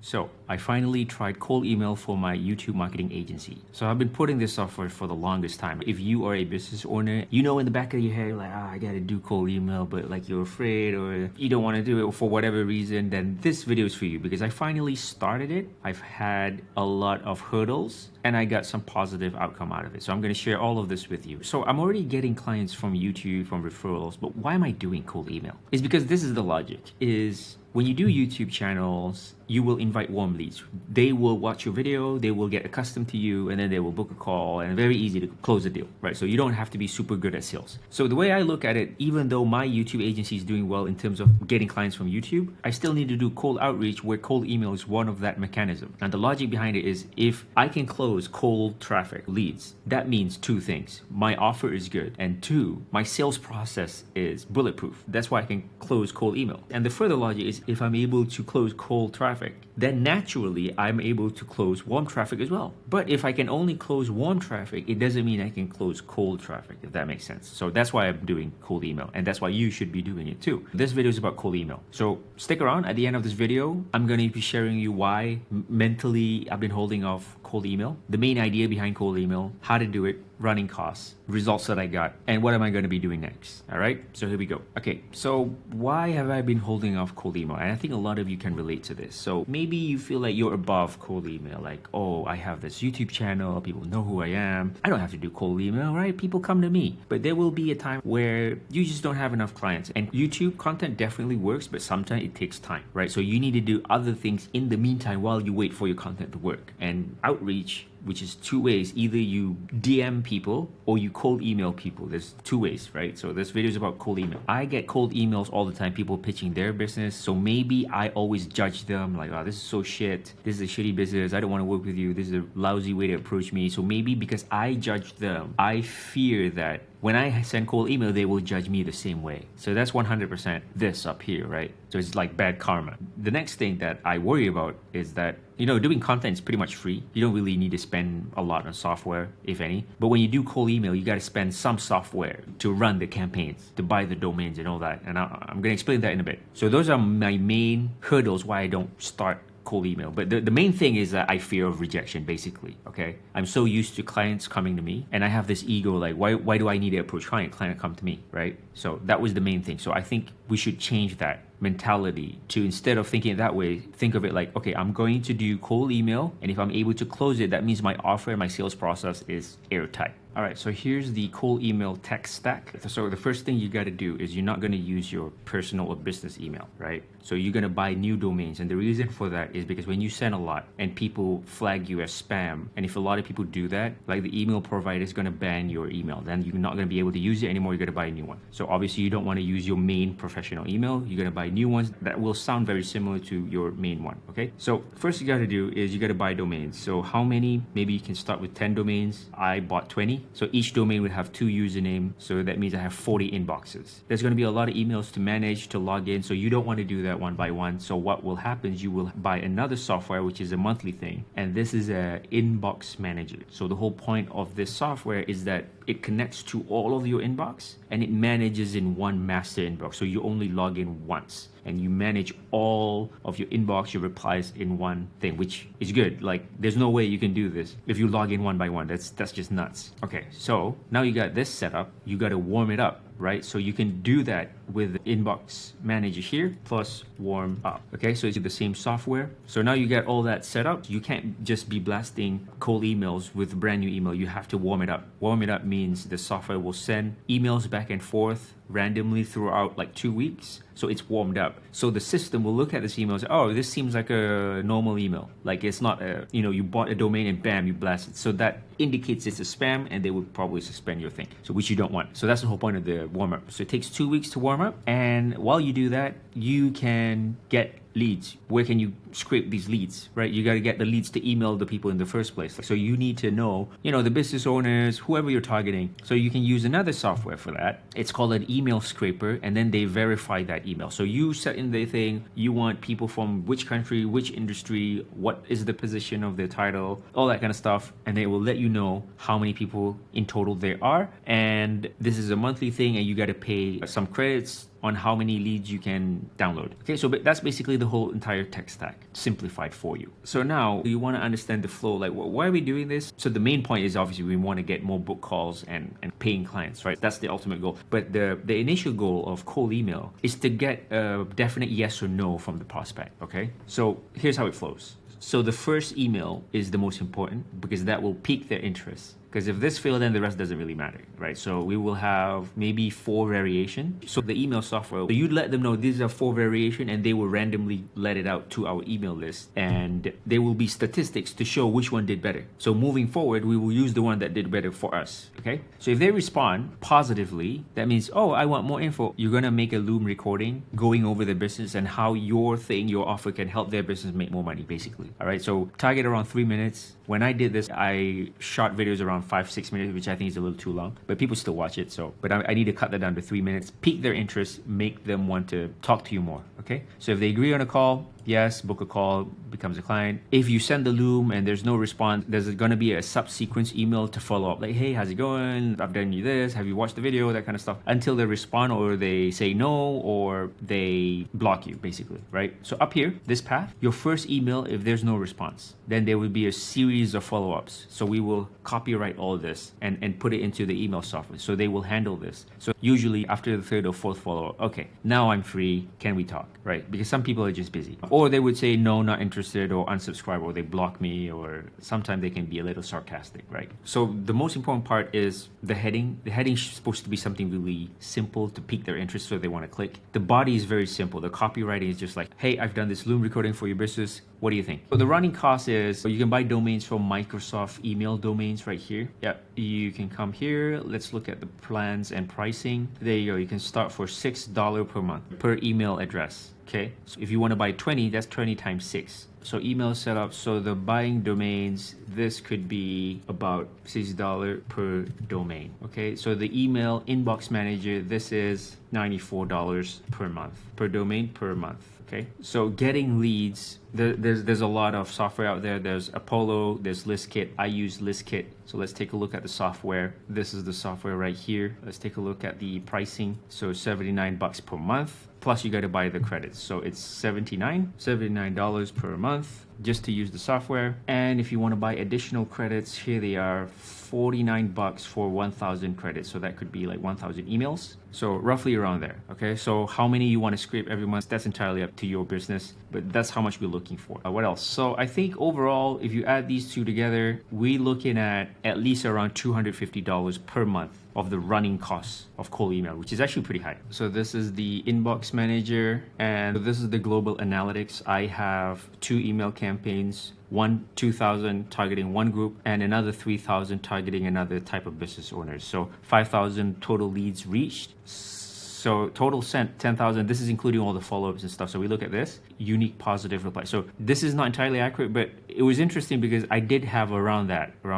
So I finally tried cold email for my YouTube marketing agency. So I've been putting this software for the longest time. If you are a business owner, you know in the back of your head, like, I gotta do cold email, but like you're afraid or you don't want to do it for whatever reason, then this video is for you because I finally started it. I've had a lot of hurdles and I got some positive outcome out of it. So I'm going to share all of this with you. So I'm already getting clients from YouTube, from referrals, but why am I doing cold email? It's because this is the logic, is when you do YouTube channels, you will invite warm leads. They will watch your video, they will get accustomed to you, and then they will book a call, and very easy to close a deal, right? So you don't have to be super good at sales. So the way I look at it, even though my YouTube agency is doing well in terms of getting clients from YouTube, I still need to do cold outreach where cold email is one of that mechanism. And the logic behind it is if I can close cold traffic leads, that means two things. My offer is good, and two, my sales process is bulletproof. That's why I can close cold email. And the further logic is if I'm able to close cold traffic, then naturally I'm able to close warm traffic as well. But if I can only close warm traffic, it doesn't mean I can close cold traffic, if that makes sense. So that's why I'm doing cold email, and that's why you should be doing it too. This video is about cold email. So stick around. At the end of this video, I'm going to be sharing you why mentally I've been holding off cold email, the main idea behind cold email, how to do it, running costs, results that I got, and what am I going to be doing next. All right, so here we go. Okay, so why have I been holding off cold email? And I think a lot of you can relate to this. So maybe you feel like you're above cold email, like, oh, I have this YouTube channel, people know who I am, I don't have to do cold email, right? People come to me. But there will be a time where you just don't have enough clients, and YouTube content definitely works, but sometimes it takes time, right? So you need to do other things in the meantime while you wait for your content to work. And outreach, which is two ways. Either you DM people or you cold email people. There's two ways, right? So this video is about cold email. I get cold emails all the time, people pitching their business. So maybe I always judge them like, oh, this is so shit. This is a shitty business. I don't want to work with you. This is a lousy way to approach me. So maybe because I judge them, I fear that when I send cold email, they will judge me the same way. So that's 100% this up here, right? So it's like bad karma. The next thing that I worry about is that, you know, doing content is pretty much free. You don't really need to spend a lot on software, if any. But when you do cold email, you got to spend some software to run the campaigns, to buy the domains and all that. And I'm going to explain that in a bit. So those are my main hurdles why I don't start cold email. But the main thing is that I fear of rejection, basically. Okay, I'm so used to clients coming to me, and I have this ego like, why do I need to approach client come to me, right? So that was the main thing. So I think we should change that mentality to, instead of thinking it that way, think of it like, okay, I'm going to do cold email, and if I'm able to close it, that means my offer and my sales process is airtight. All right, so here's the cold email tech stack. So the first thing you got to do is you're not going to use your personal or business email, right? So you're going to buy new domains. And the reason for that is because when you send a lot and people flag you as spam, and if a lot of people do that, like the email provider is going to ban your email. Then you're not going to be able to use it anymore. You're going to buy a new one. So obviously you don't want to use your main professional email. You're going to buy new ones that will sound very similar to your main one, okay? So first you got to do is you got to buy domains. So how many? Maybe you can start with 10 domains. I bought 20. So each domain would have 2 usernames. So that means I have 40 inboxes. There's going to be a lot of emails to manage, to log in. So you don't want to do that one by one. So what will happen is you will buy another software, which is a monthly thing. And this is a inbox manager. So the whole point of this software is that it connects to all of your inbox and it manages in one master inbox. So you only log in once and you manage all of your inbox, your replies in one thing, which is good. Like there's no way you can do this if you log in one by one. That's just nuts. Okay, so now you got this set up, you got to warm it up, right? So you can do that with the inbox manager here plus warm up. Okay, so it's the same software. So now you get all that set up. You can't just be blasting cold emails with brand new email. You have to warm it up. Warm it up means the software will send emails back and forth randomly throughout like 2 weeks. So it's warmed up. So the system will look at this email and say, oh, this seems like a normal email. Like it's not a, you know, you bought a domain and bam, you blast it. So that indicates it's a spam and they would probably suspend your thing. So which you don't want. So that's the whole point of the warm up. So it takes 2 weeks to warm up. And while you do that, you can get leads. Where can you scrape these leads, right? You got to get the leads to email the people in the first place. So you need to know, you know, the business owners, whoever you're targeting. So you can use another software for that. It's called an email scraper, and then they verify that email. So you set in the thing, you want people from which country, which industry, what is the position of their title, all that kind of stuff. And they will let you know how many people in total there are. And this is a monthly thing, and you got to pay some credits on how many leads you can download. Okay, so that's basically the whole entire tech stack simplified for you. So now you want to understand the flow, like why are we doing this? So the main point is obviously we want to get more book calls and paying clients, right? That's the ultimate goal. But the initial goal of cold email is to get a definite yes or no from the prospect, okay? So here's how it flows. So the first email is the most important because that will pique their interest. Because if this fails, then the rest doesn't really matter, right? So we will have maybe 4 variations. So the email software, you'd let them know these are 4 variations and they will randomly let it out to our email list. And there will be statistics to show which one did better. So moving forward, we will use the one that did better for us, okay? So if they respond positively, that means, oh, I want more info. You're gonna make a Loom recording going over the business and how your offer can help their business make more money, basically. All right, so target around 3 minutes. When I did this, I shot videos around 5-6 minutes, which I think is a little too long, but people still watch it. So, but I need to cut that down to 3 minutes, pique their interest, make them want to talk to you more. Okay. So if they agree on a call, yes, book a call, becomes a client. If you send the Loom and there's no response, there's going to be a subsequent email to follow up. Like, hey, how's it going? I've done you this. Have you watched the video? That kind of stuff. Until they respond or they say no or they block you, basically, right? So up here, this path, your first email, if there's no response, then there will be a series of follow-ups. So we will copyright all of this and put it into the email software. So they will handle this. So usually after the 3rd or 4th follow-up, okay, now I'm free. Can we talk? Right? Because some people are just busy. Or they would say, no, not interested, or unsubscribe, or they block me, or sometimes they can be a little sarcastic, right? So the most important part is the heading. The heading is supposed to be something really simple to pique their interest so they want to click. The body is very simple. The copywriting is just like, hey, I've done this Loom recording for your business. What do you think? So the running cost is, you can buy domains from Microsoft email domains right here. Yeah, you can come here. Let's look at the plans and pricing. There you go. You can start for $6 per month per email address. Okay, so if you want to buy 20, that's 20 times 6. So email setup, so the buying domains, this could be about $6 per domain. Okay, so the email inbox manager, this is $94 per month, per domain per month. Okay, so getting leads, there's a lot of software out there. There's Apollo, there's ListKit. I use ListKit. So let's take a look at the software. This is the software right here. Let's take a look at the pricing. So $79 per month. Plus you got to buy the credits. So it's $79 per month just to use the software. And if you want to buy additional credits, here they are, $49 for 1,000 credits. So that could be like 1,000 emails. So roughly around there. Okay, so how many you want to scrape every month, that's entirely up to your business, but that's how much we're looking for. What else? So I think overall, if you add these two together, we're looking at least around $250 per month of the running costs of cold email, which is actually pretty high. So this is the inbox manager, and this is the global analytics. I have 2 email campaigns, one 2,000 targeting one group and another 3,000 targeting another type of business owners. So 5,000 total leads reached. So total sent 10,000. This is including all the follow-ups and stuff. So we look at this unique positive reply. So this is not entirely accurate, but it was interesting because I did have around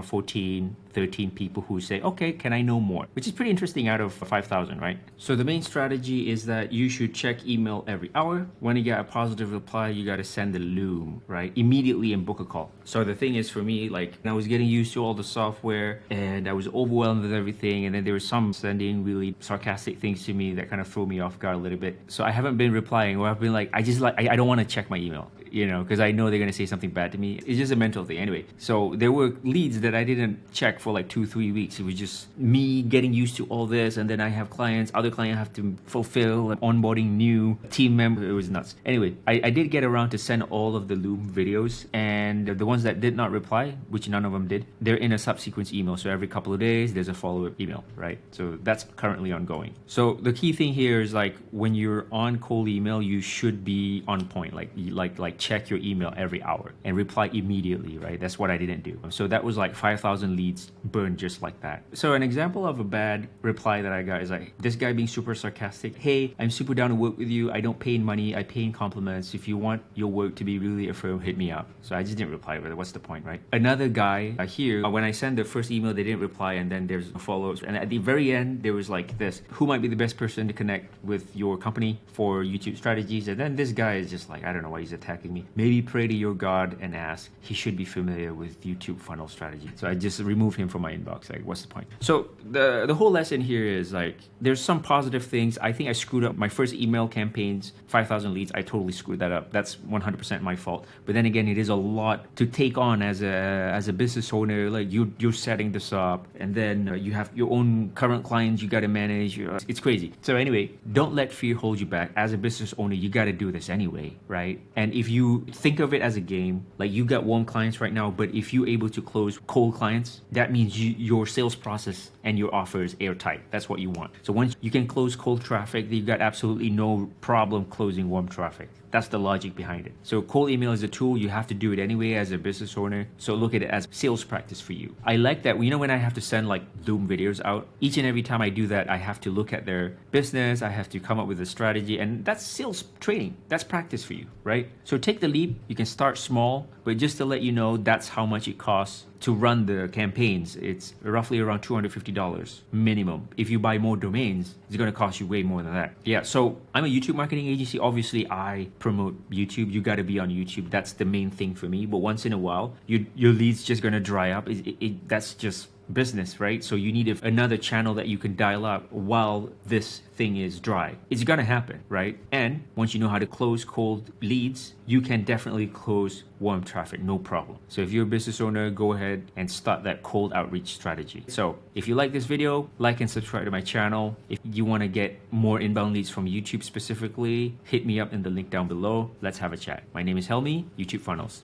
14, 13 people who say, okay, can I know more? Which is pretty interesting out of 5,000, right? So the main strategy is that you should check email every hour. When you get a positive reply, you got to send the Loom, right? Immediately and book a call. So the thing is for me, like I was getting used to all the software and I was overwhelmed with everything. And then there was some sending really sarcastic things to me that kind of threw me off guard a little bit. So I haven't been replying, or I've been like, I don't want to check my email, you know, because I know they're going to say something bad to me. It's just a mental thing. Anyway, so there were leads that I didn't check for like 2-3 weeks. It was just me getting used to all this. And then I have clients, other clients have to fulfill, onboarding new team members. It was nuts. Anyway, I did get around to send all of the Loom videos, and the ones that did not reply, which none of them did, they're in a subsequent email. So every couple of days, there's a follow-up email, right? So that's currently ongoing. So the key thing here is like when you're on cold email, you should be on point, like check your email every hour and reply immediately, right? That's what I didn't do. So that was like 5,000 leads burned just like that. So an example of a bad reply that I got is like this guy being super sarcastic. Hey, I'm super down to work with you. I don't pay in money. I pay in compliments. If you want your work to be really affirmed, hit me up. So I just didn't reply with it. What's the point, right? Another guy here, when I sent the first email, they didn't reply, and then there's follow-ups. And at the very end, there was like this, who might be the best person to connect with your company for YouTube strategies? And then this guy is just like, I don't know why he's attacking contacting me, maybe pray to your God and ask. He should be familiar with YouTube funnel strategy. So I just removed him from my inbox. Like, what's the point? So the whole lesson here is like, there's some positive things. I think I screwed up my first email campaigns, 5,000 leads. I totally screwed that up. That's 100% my fault. But then again, it is a lot to take on as a business owner. Like you're setting this up, and then you have your own current clients you got to manage. It's crazy. So anyway, don't let fear hold you back. As a business owner, you got to do this anyway, right? And if you think of it as a game, like you got warm clients right now, but if you're able to close cold clients, that means your sales process and your offer is airtight. That's what you want. So once you can close cold traffic, you got absolutely no problem closing warm traffic. That's the logic behind it. So cold email is a tool. You have to do it anyway as a business owner. So look at it as sales practice for you. I like that. You know, when I have to send like Zoom videos out, each and every time I do that, I have to look at their business. I have to come up with a strategy, and that's sales training. That's practice for you, right? So take the leap. You can start small, but just to let you know, that's how much it costs to run the campaigns. It's roughly around $250 minimum. If you buy more domains, it's going to cost you way more than that. Yeah, so I'm a YouTube marketing agency. Obviously, I promote YouTube. You got to be on YouTube. That's the main thing for me. But once in a while, your lead's just going to dry up. That's just business, right? So you need another channel that you can dial up while this thing is dry. It's gonna happen, right? And once you know how to close cold leads, you can definitely close warm traffic, no problem. So if you're a business owner, go ahead and start that cold outreach strategy. So if you like this video, like and subscribe to my channel. If you want to get more inbound leads from YouTube specifically, hit me up in the link down below. Let's have a chat. My name is Helmi, YouTube Funnels.